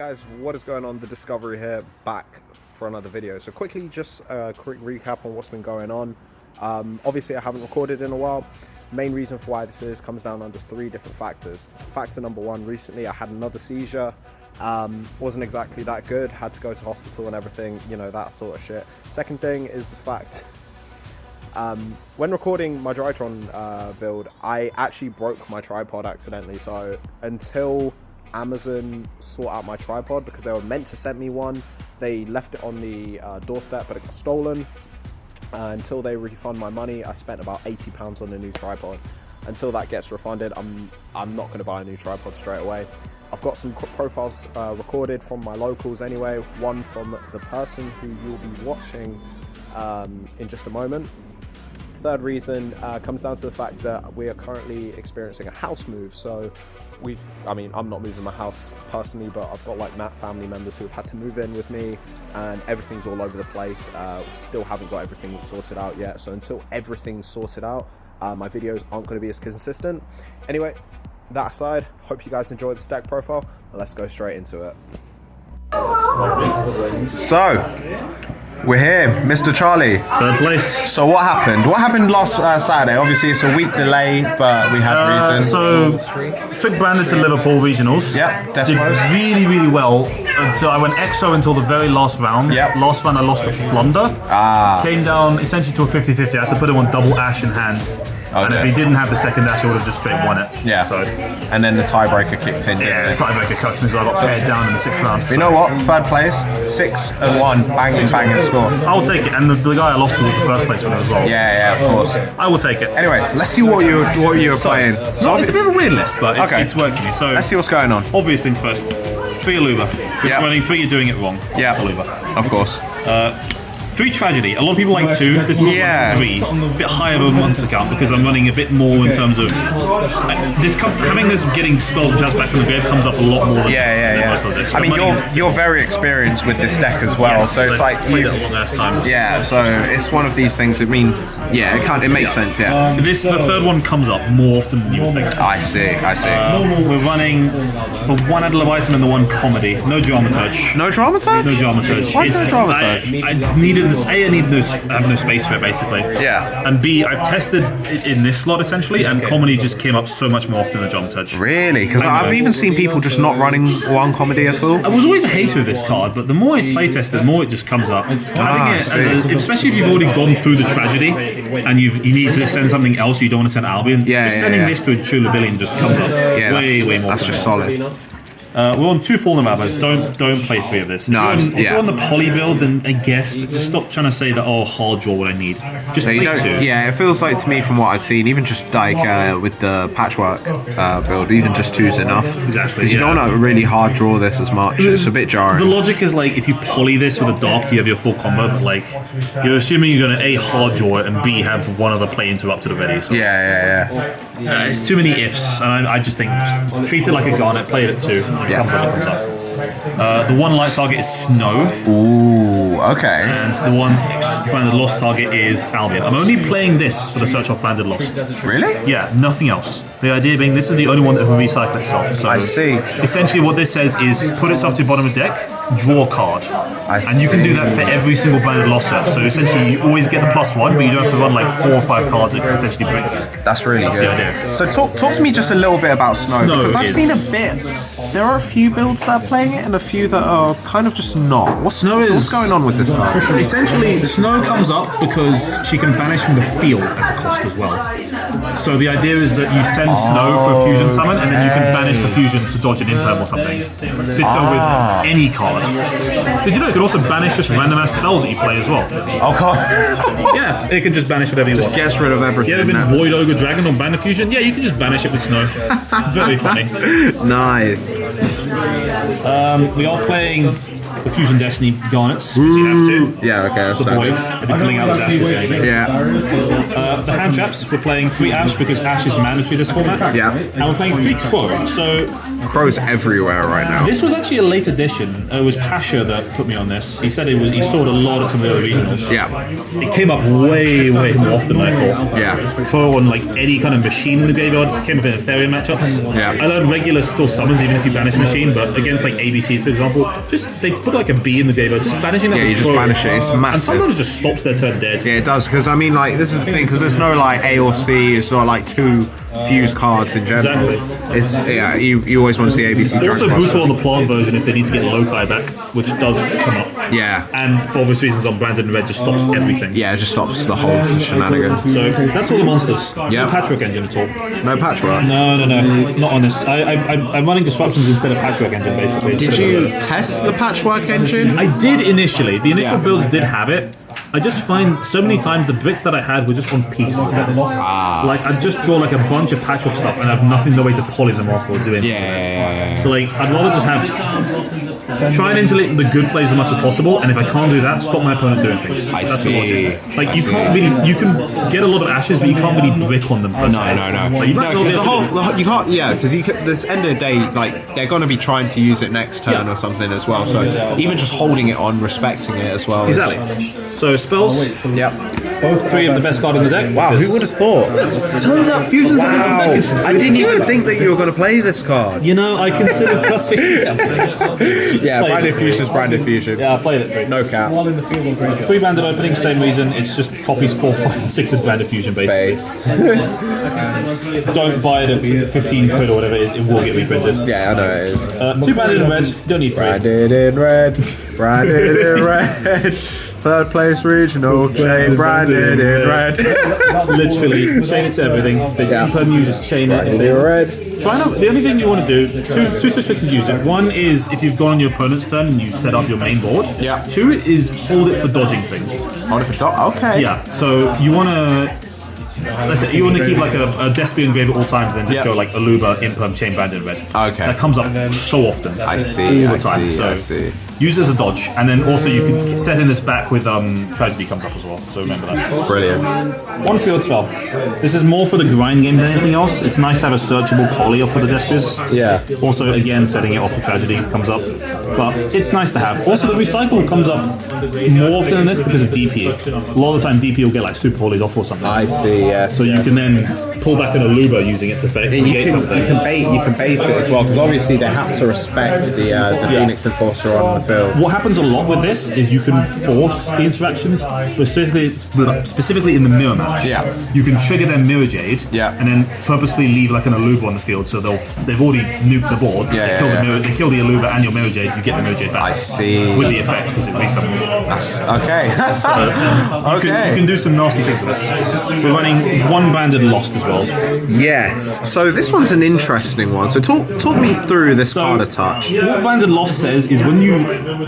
Guys, what is going on? The Discovery here, back for another video. So quickly, just a quick recap on what's been going on. Obviously I haven't recorded in a while. Main reason for why this is comes down under three different factors. Factor number one, recently I had another seizure. Wasn't exactly that good, had to go to hospital and everything, you know, that sort of shit. Second thing is the fact, when recording my Drytron build, I actually broke my tripod accidentally. So until Amazon sort out my tripod, because they were meant to send me one, they left it on the doorstep, but it got stolen. Until they refund my money, I spent about £80 on a new tripod. Until that gets refunded, I'm not going to buy a new tripod straight away. I've got some profiles recorded from my locals anyway, one from the person who you'll be watching in just a moment. Third reason comes down to the fact that we are currently experiencing a house move. So I'm not moving my house personally, but I've got like family members who have had to move in with me, and everything's all over the place. Still haven't got everything sorted out yet. So until everything's sorted out, my videos aren't going to be as consistent. Anyway, that aside, hope you guys enjoyed this deck profile. Let's go straight into it. So, we're here, Mr. Charlie. Third place. So what happened? What happened last Saturday? Obviously it's a week delay, but we had reasons. So, took Brandon to Liverpool regionals. Yep, did really, really well until I went EXO until the very last round. Yep. Last round I lost to Flunder. Came down essentially to a 50-50. I had to put him on double Ash in hand. Okay. And if he didn't have the second dash, he would have just straight won it. Yeah. So, and then the tiebreaker kicked in. Yeah, the tiebreaker cuts me, so I got paired down in the 6th round. You know what? Third place, 6-1, banging score. I will take it, and the guy I lost to was the first place winner as well. Yeah, of course. I will take it. Anyway, let's see what you were playing. It's a bit of a weird list, but it's working. So let's see what's going on. Obvious things first. 3 Aluva. If you're running 3, you're doing it wrong. Yeah, it's Aluva. Of course. 3 Tragedy. A lot of people like 2. This one wants 3. A bit higher of a monster count because I'm running a bit more in terms of having this getting spells which has back from the grave comes up a lot more than most of the decks. I mean, you're very experienced with this deck as well, so it's like played it a lot last time. Yeah, so it's one of these things. I mean, yeah, it makes sense. Yeah. The third one comes up more often than you would think. I see. We're running the 1 ad lib item and the 1 comedy. No dramaturge. No dramaturge? No dramaturge. Why no dramaturge? I needed this. A, I need I have no space for it basically. Yeah. And B, I've tested it in this slot essentially, and comedy just came up so much more often than dramaturge. Really? Because I've even seen people just not running 1 comedy at all. I was always a hater of this card, but the more I playtest it, the more it just comes up. Especially if you've already gone through the tragedy and you need to send something else, you don't want to send Albion. Sending this to a Chulabillion just comes up way more. That's just solid. We're on 2 Fallen Rabbas. Don't play 3 of this. If you're on the poly build, then I guess, but just stop trying to say that, hard draw what I need. Just play 2. Yeah, it feels like to me from what I've seen, even just like with the patchwork build, even just 2's enough. Exactly. Because you don't want to really hard draw this as much. It's a bit jarring. The logic is like if you poly this with a dark, you have your full combo, but like you're assuming you're going to A, hard draw it, and B, have one other play interrupted already. So. It's too many ifs, and I just think just treat it like a Garnet, play it at 2. It comes up. The 1 light target is Snow. Ooh, okay. And the 1 Banded Lost target is Albion. I'm only playing this for the Search Off Banded Lost. Really? Yeah, nothing else. The idea being this is the only one that will recycle itself. So I see. Essentially what this says is put itself to the bottom of the deck, draw a card. And you can do that for every single Banded Lost set. So essentially you always get the +1, but you don't have to run like 4 or 5 cards that can potentially break it. That's really good. The idea. So talk to me just a little bit about Snow because I've seen a bit. There are a few builds that are playing it and a few that are kind of just not. What's going on with this card? Essentially, Snow comes up because she can banish from the field as a cost as well. So the idea is that you send Snow for a fusion summon, and then you can banish the fusion to dodge an imperm or something. Ditto with any card. Did you know it can also banish just random ass spells that you play as well? Oh god. Yeah, it can just banish whatever you want. Just gets rid of everything. You ever been Void Ogre Dragon on Banner Fusion? Yeah, you can just banish it with Snow. Very funny. Nice. We are playing the Fusion Destiny Garnets, because you have to. Yeah, okay. The boys. If you're pulling out the dashes or anything. Yeah. The hand traps, we're playing 3 Ash because Ash is mandatory this format. Yeah. And we're playing 3 Crow. So Crow's everywhere right now. This was actually a late addition. It was Pasha that put me on this. He said he sold a lot at some of the other regionals. Yeah. It came up way more often than I thought. Yeah. For on like any kind of machine in the graveyard, it came up in Ethereum matchups. Yeah. I learned regular still summons even if you banish machine, but again, against like ABCs, for example, just they put like a B in the graveyard, just banishing that. Yeah, you just banish it. It's massive. And sometimes it just stops their turn dead. Yeah, it does, because I mean, like, this is the thing, because there's no like A or C, it's not like 2 fused cards in general. Exactly. It's you always want to see ABC. Also brutal on the plant version if they need to get Loci back, which does come up. Yeah. And for obvious reasons, on Branded and Red just stops everything. Yeah, it just stops the whole shenanigans. So that's all the monsters. Yeah. No Patchwork Engine at all. No patchwork. No, not on this. I'm running Disruptions instead of Patchwork Engine, basically. Did you test the patchwork engine? I did initially. The initial builds did have it. I just find so many times the bricks that I had were just on pieces. Like I'd just draw like a bunch of patchwork stuff and I have nothing, no way to poly them off or do anything. Yeah. So like I'd rather just have try and insulate the good plays as much as possible, and if I can't do that, stop my opponent doing things. That's the logic. Like you can't really, you can get a lot of ashes, but you can't really brick on them. No. Like, You can't. Yeah, because this end of the day, like they're going to be trying to use it next turn or something as well. So even just holding it on, respecting it as well. Exactly. So spells. Yep. Both 3 of the best card in the deck. Wow, who would have thought? It turns out Fusion's Wow, I didn't even think that you were going to play this card. You know, I considered cutting. Yeah, Branded Fusion is Branded Fusion. Yeah, I played it 3. No cap. 3 banded opening, same reason. It's just copies 4, 5, and 6 of Branded Fusion, basically. Don't buy it at 15 quid or whatever it is. It will get reprinted. Yeah, I know it is. 2 banded in red. Don't need 3. Branded in red. Branded in red. 3rd place regional chain, branded in red. Literally, chain it to everything. You just chain it. In red. Try not. The only thing you want to do, two such ways to use it. One is if you've gone on your opponent's turn and you've set up your main board. Yeah. 2 is hold it for dodging things. Hold it for okay. Yeah. So you want to. Let's say you want to keep like a DESPIA engraved at all times, and then just go like Aluba, Imperm, Chain Banded Red. Okay. That comes up so often. I see. All the time. I see. Use it as a dodge, and then also you can set in this back with Tragedy comes up as well. So remember that. Brilliant. 1 field spell. This is more for the grind game than anything else. It's nice to have a searchable poly for the Despias. Yeah. Also, again, setting it off for Tragedy comes up, but it's nice to have. Also, the recycle comes up more often than this because of DP. A lot of the time, DP will get like super polyed off or something. I see. Yeah. So you can then pull back an Aluba using its effect and negate something. You can bait it as well, because obviously they have to respect the Phoenix Enforcer on the field. What happens a lot with this is you can force the interactions, but specifically in the mirror match. Yeah. You can trigger their Mirror Jade, Yeah. and then purposely leave like an Aluba on the field, so they've already nuked the board. They kill the Aluba and your Mirror Jade. You get the Mirror Jade back. I see. With the effect because it resummons. Okay. You can do some nasty things with this. We're running 1 banded Lost as well. Yes. So this one's an interesting one. So talk me through this card a touch. What banded Lost says is when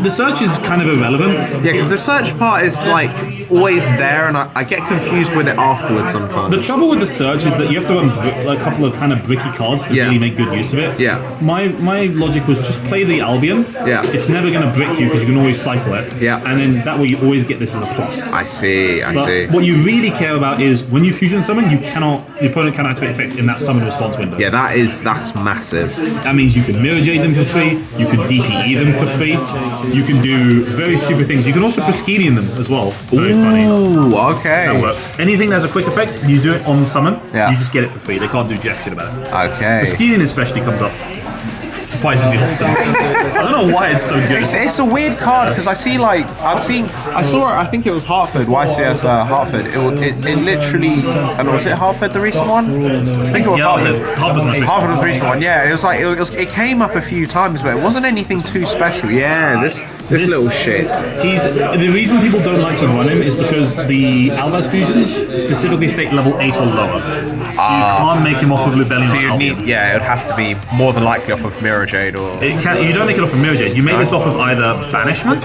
the search is kind of irrelevant. Yeah, because the search part is like always there, and I get confused with it afterwards sometimes. The trouble with the search is that you have to run a couple of kind of bricky cards to really make good use of it. Yeah. My logic was just play the Albion. Yeah. It's never going to brick you because you can always cycle it. Yeah. And then that way you always get this as a plus. I see. But what you really care about is when you fusion summon, your opponent can activate effects in that summon response window. Yeah, that's massive. That means you can Mirror Jade them for free, you can DPE them for free, you can do very stupid things. You can also Proskenian them as well. Very funny. Ooh, okay. That works. Anything that has a quick effect, you do it on summon, Yeah. you just get it for free. They can't do jack shit about it. Okay. Proskenian especially comes up surprisingly often. I don't know why it's so good. It's a weird card because I saw it. I think it was Hartford, YCS Hartford. It literally, and was it Hartford the recent one? I think it was Hartford. Hartford was the recent one. Yeah, it was like it came up a few times, but it wasn't anything too special. Yeah, this little shit. The reason people don't like to run him is because the Albaz fusions specifically state level 8 or lower. So you can't make him off of Lubellion. So it would have to be more than likely off of Mirror Jade or. You don't make it off of Mirror Jade. You make this off of either Banishment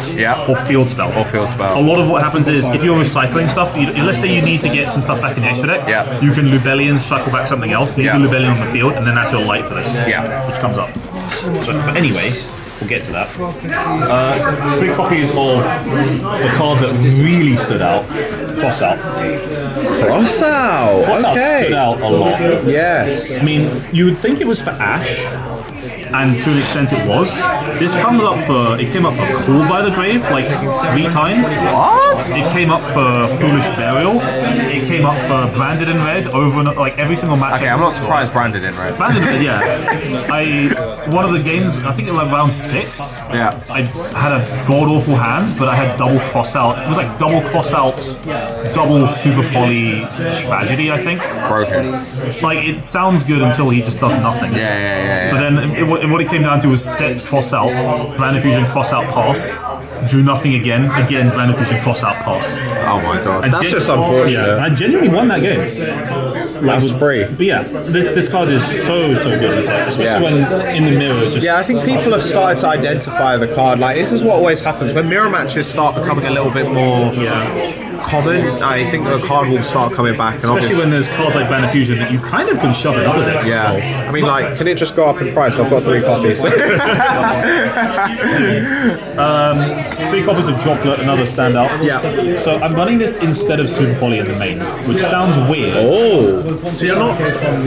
or Field Spell. A lot of what happens is if you're recycling stuff, let's say you need to get some stuff back in the extra deck, you can Lubellion, cycle back something else, then you can Lubellion on the field, and then that's your light for this, which comes up. But anyway, we'll get to that. 3 copies of the card that really stood out, Crossout. Crossout stood out a lot. Yes. I mean, you would think it was for Ash, and to an extent it was. This came up for Called by the Grave like 3 times. What? It came up for Foolish Burial. It came up for Branded in Red over and like every single match. Okay, I'm not surprised Branded in Red. Branded in Red, yeah. One of the games, I think it was like round 6. Yeah. I had a god awful hand, but I had double cross out. It was like double cross out, double super poly tragedy, I think. Broken. Like it sounds good until he just does nothing. Yeah. But then what it came down to was set cross out, Branded Fusion cross out pass, drew nothing again, Branded Fusion cross out pass. Oh my god. That's just unfortunate. Yeah, I genuinely won that game. That's free. But yeah, this card is so good, especially when in the mirror. Just I think people have started to identify the card. Like this is what always happens when mirror matches start becoming a little bit more common. I think the card will start coming back, and especially when there's cards like Branded Fusion that you kind of can shove in other decks. Yeah, I mean, like, can it just go up in price? I've got 3 copies. 3 copies of Droplet, another standout. Yeah. So I'm running this instead of Super Poly in the main, which sounds weird. Oh, so you're not.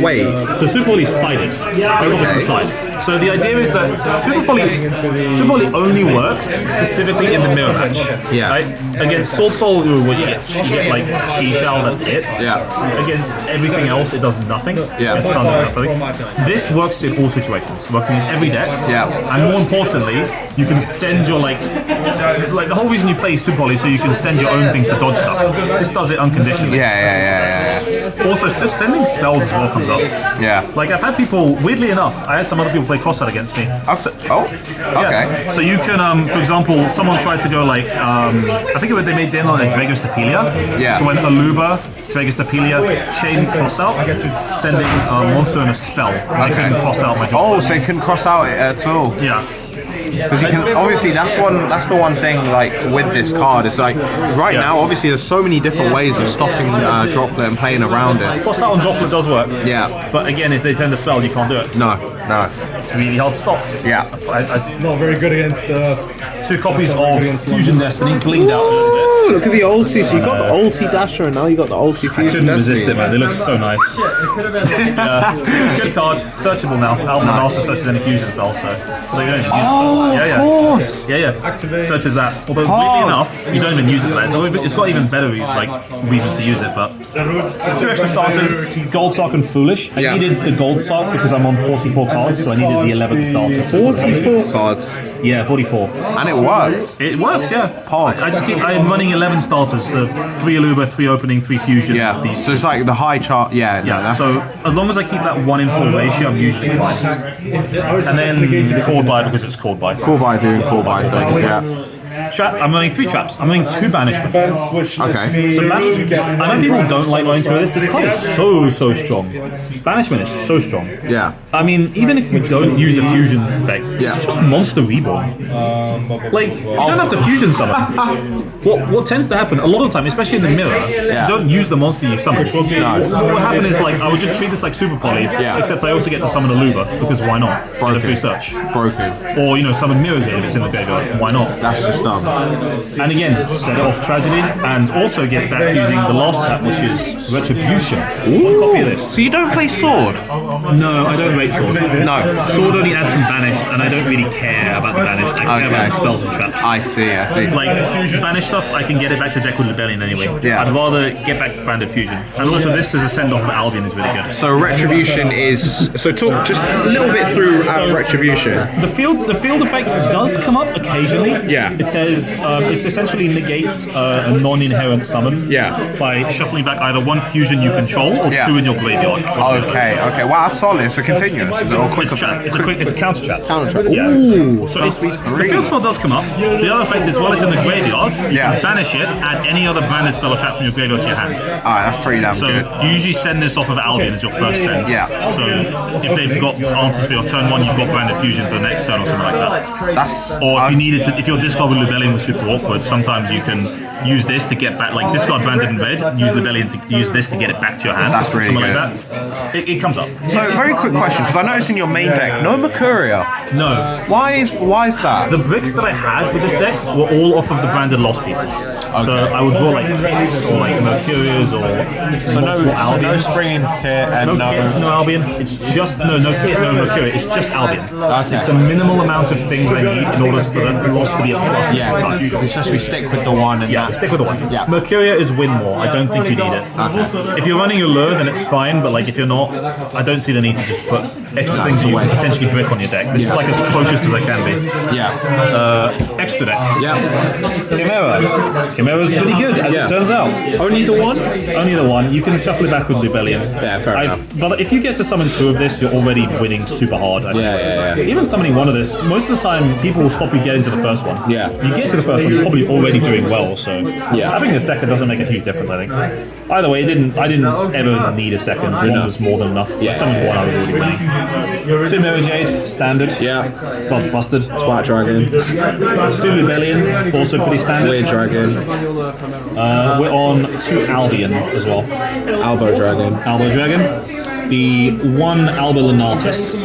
Wait. So Super Poly is sided. Both the side. So the idea is that Super Poly only works specifically in the mirror match. Yeah. Right? Against Sword Soul, you get like Chi Shell, that's it. Yeah. Against everything else, it does nothing. Yeah. It's done nothing. This works in all situations. It works against every deck. Yeah. And more importantly, you can send your like the whole reason you play Super Poly is so you can send your own things to dodge stuff. This does it unconditionally. Yeah. Also, just sending spells as well comes up. Yeah. Like I've had people, weirdly enough, I had some other people play Crossout against me. Oh, okay. Yeah. So you can, for example, someone tried to go like, I think they made the on a Dragostapelia. Yeah. So when Aluba, Dragostapelia, chain Crossout, sending a monster and a spell. I couldn't cross out my job. Oh, so you couldn't cross out it at all. Yeah. Because you can obviously that's the one thing like with this card is like right now obviously there's so many different ways of stopping Droplet and playing around it. Cross out on Droplet does work. Yeah. But again, if they send a spell, you can't do it. No. It's really hard to stop. Yeah. Not very good against 2 copies of Fusion Destiny gleaned out a little bit. Oh, look at the ulti. So you got the ulti Dasher and now you got the ulti Fusion. Couldn't resist it, man. They look so nice. Good card. Searchable now. Out and after searches any fusion spell, so they don't even use it. Of course. Yeah. Searches that. Although weirdly enough, you don't even use it for that. So it's got even better reasons to use it. But 2 extra starters, Gold Sock and Foolish. I needed the Gold Sock because I'm on 44 cards, so I needed the 11th starter. 44 cards. Yeah, 44. And it works. It works, yeah. Pause. I'm running 11 starters. The 3 Aluba, 3 opening, 3 fusion. Yeah. These. So it's like the high chart. Yeah. Yeah. So as long as I keep that 1 in 4 ratio, I'm usually fine. And then called by because it's called by. Call by doing call by things. Yeah. I'm running 3 traps. I'm running 2 banishment. Okay. So I know people don't like running 2 of this. This card is so strong. Banishment is so strong. Yeah. I mean, even if you don't use the fusion effect, it's just monster reborn. Like, you don't have to fusion summon. What tends to happen a lot of the time, especially in the mirror, you don't use the monster you summon. What would happen is like I would just treat this like Super Poly, except I also get to summon a Luba because why not? Get a free search. Broken. Or summon Mirror's Aid if it's in the graveyard. Why not? That's just dumb. And again, set it off Tragedy, and also get that using the last trap, which is Retribution. One copy of this. So you don't play Sword? No, I don't rate Sword. No. Sword only adds some banished, and I don't really care about the banished. I care about the spells and traps. I see. Like, banished stuff, I can get it back to deck with Rebellion anyway. Yeah. I'd rather get back Branded Fusion. And also, this as a send-off for Albion is really good. So Retribution is... So talk just a little bit through Retribution. The field effect does come up occasionally. Yeah. It says it essentially negates a non-inherent summon by shuffling back either 1 fusion you control or 2 in your graveyard. Okay. Wow, that's solid. It's a continuous. It's a counter trap. Counter trap. Yeah. Ooh. So the field spell does come up. The other effect is while it's in the graveyard, you can banish it, add any other branded spell or trap from your graveyard to your hand. Alright, that's pretty damn good. So you usually send this off of Albion as your first send. Yeah. So if they've got answers for your turn 1, you've got branded fusion for the next turn or something like that. Or if you needed to, if your discard with Rebellion was super awkward, sometimes you can use this to get back, like discard Branded in red, use Rebellion to use this to get it back to your hand. That's really something good. like that. It comes up. So very quick question, because I noticed in your main deck, no Mercuria. No. Why is that? The bricks that I had with this deck were all off of the branded lost pieces. Okay. So I would draw like Hits or like Mercurius or multiple Albions. No Spring Kit and no Kits, no Albion. It's just no Kit, no Mercurius. It's just Albion. Okay. It's the minimal amount of things I need in order for the loss to be a plus. Yeah, it's just we stick with the one and stick with the one. Yeah. Mercuria is win more. I don't think you need it. Okay. If you're running a lure, then it's fine. But like if you're not, I don't see the need to just put extra things that you can potentially brick on your deck. This is like as focused as I can be. Yeah. Extra deck. Yeah. Chimera. Chimera's pretty good, as it turns out. Only the one? Only the one. You can shuffle it back with Lubellion. Yeah, fair enough. But if you get to summon 2 of this, you're already winning super hard. Yeah. Even summoning 1 of this, most of the time people will stop you getting to the first one. Yeah. You get to the first one, you're probably already doing well. So having a second doesn't make a huge difference, I think. Either way, I didn't ever need a second. 1 was more than enough. Yeah. I summoned 1, I was already winning. 2 Mirror Jade, standard. Yeah. God's busted. Twat Dragon. 2 Lubellion, also pretty standard. Weird Dragon. We're on 2 Albion as well. Albo Dragon. Albo Dragon. The 1 Alba Lunatus.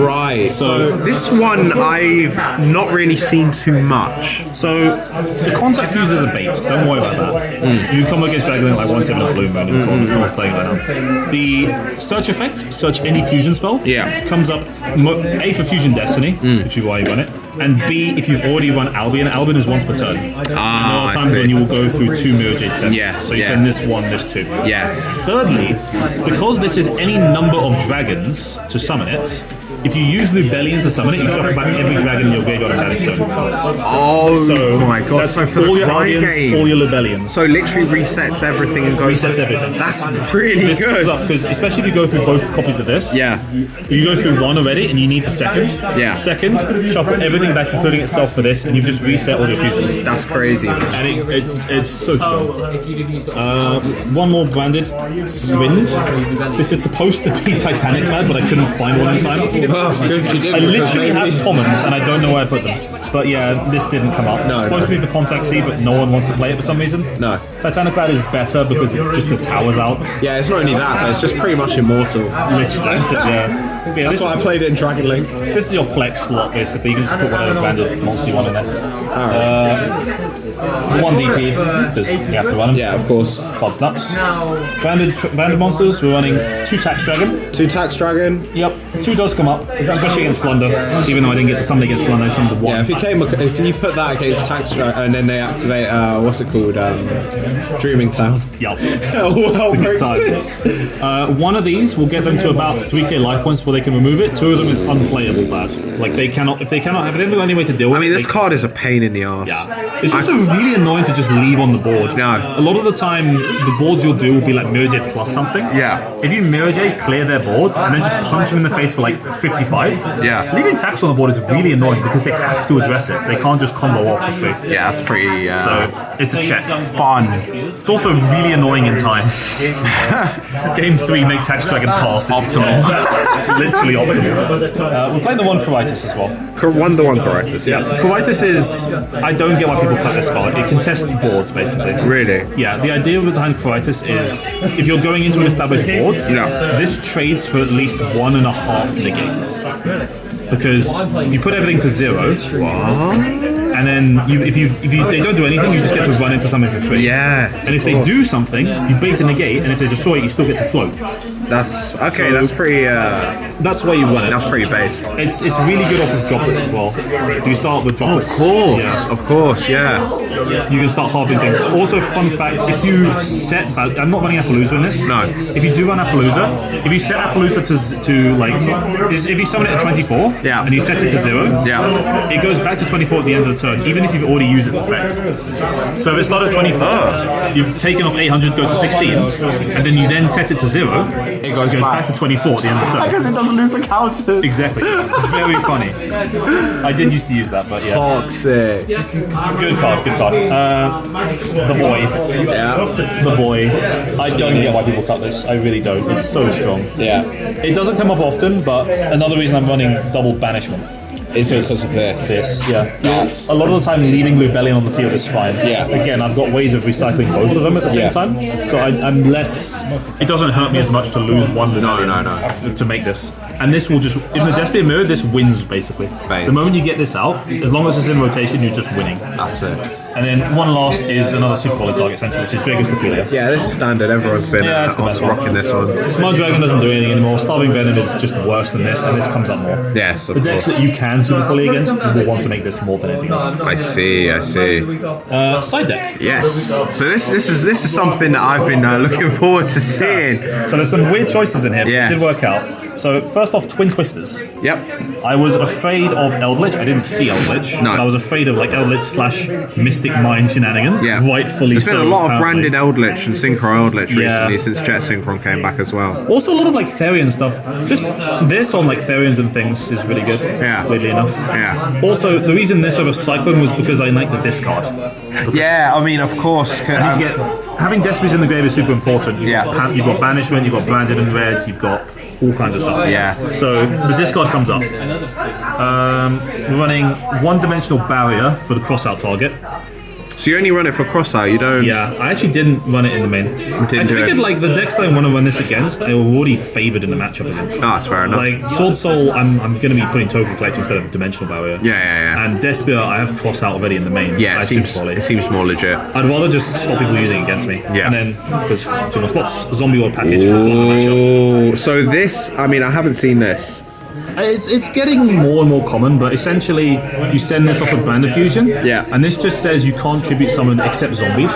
Right. So this one I've not really seen too much. So the Contact Fuse is a bait. Don't worry about that. You come against Dragon like 1/7 of Blue Moon in the tournament. No one's playing right now. The search effect, search any fusion spell. Comes up A for Fusion Destiny, which is why you run it. And B, if you've already run Albion, Albion is once per turn. There are times when you will go through 2 Mirror Jade sets. So you send this 1, this 2. Yes. Thirdly, because this is any number of dragons to summon it, if you use Lubellion to summon it, you shuffle back every dragon in your graveyard and damage them. Oh my god. That's So for all the your Albions, game. all your Lubellions. So literally resets everything and goes... Resets everything. That's really This good. comes up because, especially if you go through both copies of this, you go through 1 already and you need the second. Second, shuffle everything back, including itself for this, and you've just reset all your fusions. That's crazy. And it's so strong. 1 more branded Sprind. This is supposed to be Titanic Clad, but I couldn't find one in time. I literally have commons and I don't know where I put them. But yeah, this didn't come up. It's supposed to be for Contact C, but no one wants to play it for some reason. No. Titanic Clad is better because it's just the towers out. Yeah, it's not only that, but it's just pretty much immortal. Literally, that's it, yeah. That's why I played it in Dragon Link. This is your flex slot, basically. You can just put whatever branded monster you want in there. The 1 DP, because you have to run them. Yeah, of course. God's nuts. Branded monsters, we're running 2 Tax Dragon. 2 Tax Dragon. Yep, 2 does come up, especially against Flunder. Even though I didn't get to summon against Flunder, I summoned the 1. Yeah, if you put that against Tax Dragon and then they activate, what's it called? Dreaming Town. Yep. It's a good time. 1 of these will get them to about 3k life points before they can remove it. 2 of them is unplayable bad. Like they cannot have any way to deal with it. I mean, this card is a pain in the arse. Yeah. It's also really annoying to just leave on the board. No. A lot of the time, the boards you'll do will be like Mirror Jade plus something. Yeah. If you Mirror Jade, clear their board, and then just punch them in the face for like 55. Yeah. Leaving tax on the board is really annoying because they have to address it. They can't just combo off for free. Yeah, that's pretty... So, it's a check. Fun. It's also really annoying in time. Game 3, make Tax Dragon pass. Optimal. Literally optimal. We're playing the 1 Coritis as well. The 1 Coritis, yeah. Coritis is... I don't get why people cut this card. It contests boards, basically. Really? Yeah, the idea behind Coritis is if you're going into an established board, this trades for at least 1.5 negates. Because you put everything to 0. And then if they don't do anything, you just get to run into something for free. Yes. And if they do something, you bait a negate, and if they destroy it, you still get to float. That's okay. So, that's pretty. That's why you run it. That's pretty base. It's really good off of droplets as well. You start with droplets. Of course, yeah. You can start halving things. Also, fun fact: if you set, I'm not running Appaloosa in this. No. If you do run Appaloosa, if you set Appaloosa to like, if you summon it at 24, and you set it to 0, it goes back to 24 at the end of the turn, even if you've already used its effect. So if it started at 24, you've taken off 800, go to 16, and then you then set it to 0. It goes back to 24 at the end of the turn. Because it doesn't lose the counters. Exactly. It's very funny. I did used to use that, but yeah. Toxic. Good card, good card. The boy. Yeah. The boy. I don't get why people cut this. I really don't. It's so strong. Yeah. It doesn't come up often, but another reason I'm running double banishment. It's because of this. A lot of the time, leaving Lubellion on the field is fine. Yeah. Again, I've got ways of recycling both of them at the same time, so I'm less. It doesn't hurt me as much to lose one Lubellion to make this. And this will just, in the Despia mirror, this wins basically. The moment you get this out, as long as it's in rotation, you're just winning. That's it. And then one last is another super quality target essentially, which is Dragon's Depilia. Yeah, this is standard. Everyone's been rocking this one. My Dragon doesn't do anything anymore. Starving Venom is just worse than this, and this comes up more. Yes, of the decks course. that you can super quality against, you will want to make this more than anything else. I see. Side deck. Yes. So this is something that I've been looking forward to seeing. So there's some weird choices in here, but Yes. it did work out. So first off, Twin Twisters. Yep. I was afraid of Eldritch. I didn't see Eldritch. No. But I was afraid of like Eldritch / Mystic Mind shenanigans. Yeah. Rightfully There's so. been a lot of apparently. branded Eldritch and Synchro Eldritch Yeah. recently since Jet Synchron came back as well. Also a lot of like Therian stuff. Just this on like Therians and things is really good. Yeah. Weirdly enough. Yeah. Also, the reason this over Cyclone was because I like the discard. Yeah, I mean, of course. Having Despias in the grave is super important. You've got Banishment, you've got Branded and Red, you've got all kinds of stuff. Yeah. So the discard comes up. Running one-dimensional barrier for the cross-out target. So you only run it for crossout, you don't... Yeah, I actually didn't run it in the main. I figured like the decks that I want to run this against, they were already favoured in the matchup against. Oh, that's fair enough. Like Sword Soul, I'm going to be putting Token Collector instead of Dimensional Barrier. Yeah. And Despia, I have cross out already in the main. Yeah, it seems more legit. I'd rather just stop people using it against me. Yeah. And then, because 2 more spots, Zombie World package for the matchup. Oh, so this, I mean, I haven't seen this. It's getting more and more common, but essentially you send this off with Bandit Fusion. Yeah. And this just says you can't tribute summon except zombies.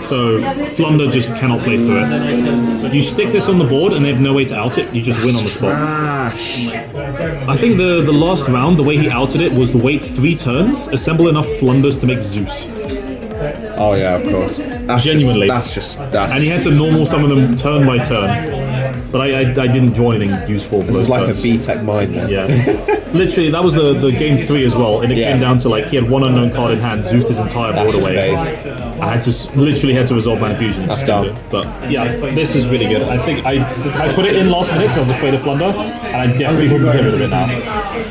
So Flunder just cannot play through it. You stick this on the board and they have no way to out it, you just win on the spot. I think the last round, the way he outed it was to wait 3 turns, assemble enough Flunders to make Zeus. Oh yeah, of course. Genuinely. And he had to normal summon them turn by turn. But I didn't draw anything useful for those turns. It's like a B-Tech mind then. Yeah. Literally, that was the game 3 as well, and it came down to like he had one unknown card in hand, Zeused his entire board away. I had to literally resolve Mana Fusion. That's dumb. But yeah, this is really good. I think I put it in last minute because I was afraid of Flunder, and I definitely wouldn't get rid of it now.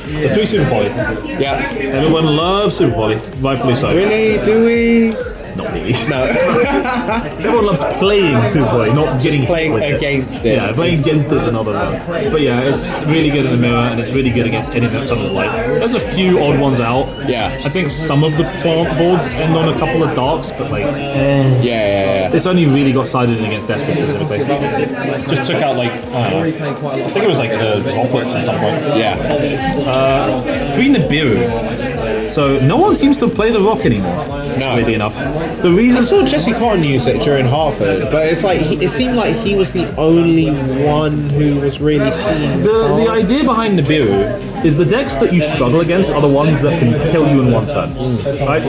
The 3 Super Poly. Yeah. Everyone loves Super Poly, rightfully so. Really? Do we? Not really. No. Everyone loves playing Super Poly, not getting playing hit with against it. Yeah, playing against it is another one. But yeah, it's really good in the mirror, and it's really good against anything that someone's like. There's a few odd ones out. Yeah. I think some of the plant boards end on a couple of darks, but like, Yeah. this only really got sided in against Despia specifically. Just took out like, I don't know, I think it was like the droplets at some point. Yeah. 3 Nibiru. So no one seems to play the rock anymore. No. Weirdly enough. The reason I saw Jesse Cotton use it during Hartford, but it's like it seemed like he was the only one who was really seen. The idea behind Nibiru is the decks that you struggle against are the ones that can kill you in one turn. Right?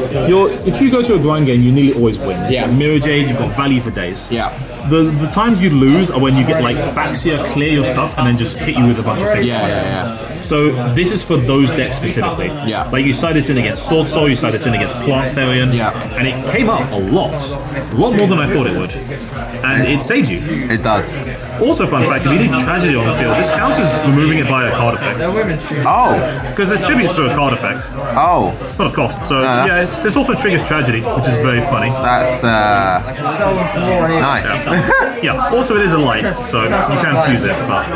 If you go to a grind game, you nearly always win. Yeah. Mirror Jade, you've got value for days. Yeah. The times you lose are when you get like Baxia, clear your stuff, and then just hit you with a bunch of signals. Yeah. So this is for those decks specifically. Yeah. Like you side this in against Sword Soul, you side this in against Plant Therian. Yeah. And it came up a lot more than I thought it would. And it saves you. It does. Also, fun fact, if you leave Tragedy on the field, this counts as removing it by a card effect. Oh. Because there's tributes for a card effect. Oh. It's not a cost. So, that's- yeah, this also triggers Tragedy, which is very funny. That's nice. Yeah, also it is a light, so you can fuse it, but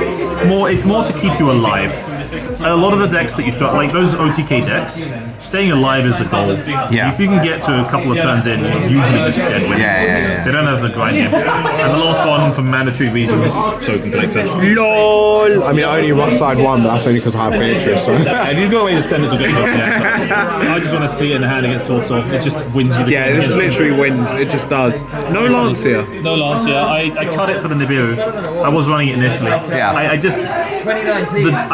it's more to keep you alive. A lot of the decks that you start, like those OTK decks, staying alive is the goal. Yeah. If you can get to a couple of turns in, you're usually just dead win. Yeah. They don't have the grind game. And the last one, for mandatory reasons, Token Collector. LOL. I mean, I only side one, but that's only because I have Beatrice. So. And you've got a way to send it to get I just want to see it in the hand against Sword Soul. It just wins you the Yeah, game. this literally wins. It just does. No Lancia. No Lancia. I cut it for the Nibiru. I was running it initially. Yeah. I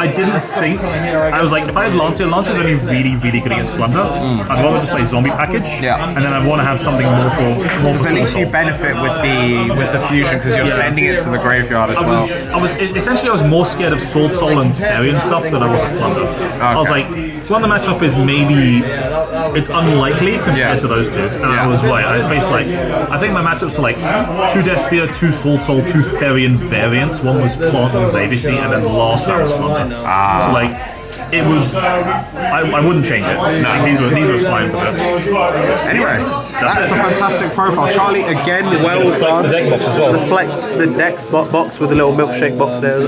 didn't think. I was like, if I have Lancia's only really, really good against Flunder. I'd rather just play Zombie package. Yeah. And then I want to have something more for Because at least you benefit with the fusion because you're sending it to the graveyard as well. I was more scared of Sword Soul and Therian stuff than I was of Flunder. I was like, Flunder matchup is maybe it's unlikely compared to those two, and I was right. I think my matchups were like 2 Despia, 2 Sword Soul, 2 Therian variants. One was Plant, one was ABC, and then the last round was Flunder. So like. It was. I wouldn't change it. No, these were fine for this. Anyway, That is a fantastic profile. Charlie, again, well done. The deck box as well. The flex, the deck box with a little milkshake box there.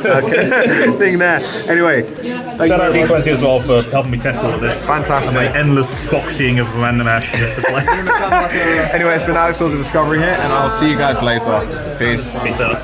Thing there. Anyway. Shout out D20 as well for helping me test all of this. Fantastic. My endless proxying of random ass shit to play. Anyway, it's been Alex with the Discovery here, and I'll see you guys later. Peace. Peace out.